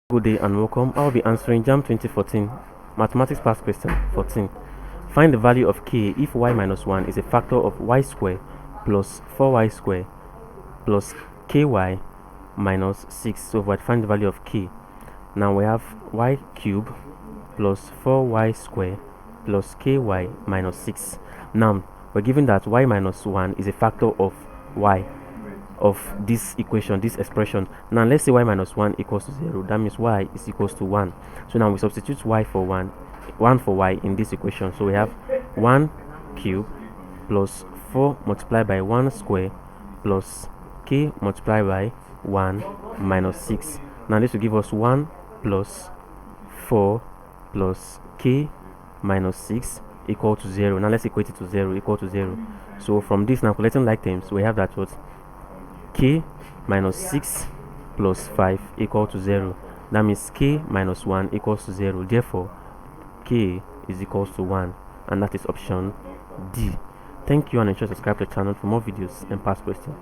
Good day and welcome. I'll be answering JAMB 2014 Mathematics Past Question 14. Find the value of k if y minus 1 is a factor of y squared plus 4y squared plus ky minus 6. So we find the value of k. Now we have y cubed plus 4y squared plus ky minus 6. Now we're given that y minus 1 is a factor of y of this equation, this expression. Now let's say y minus 1 equals to 0. That means y is equals to 1. So now we substitute y for 1 for y in this equation. So we have 1 cubed plus 4 multiplied by 1 square plus k multiplied by 1 minus 6. Now this will give us 1 plus 4 plus k minus 6 equal to 0. Now let's equate it to 0 equal to 0. So from this, now collecting like terms, we have that what k minus 6 plus 5 equal to 0. That means k minus 1 equals to 0. Therefore, k is equals to 1. And that is option D. Thank you, and ensure to subscribe to the channel for more videos and past questions.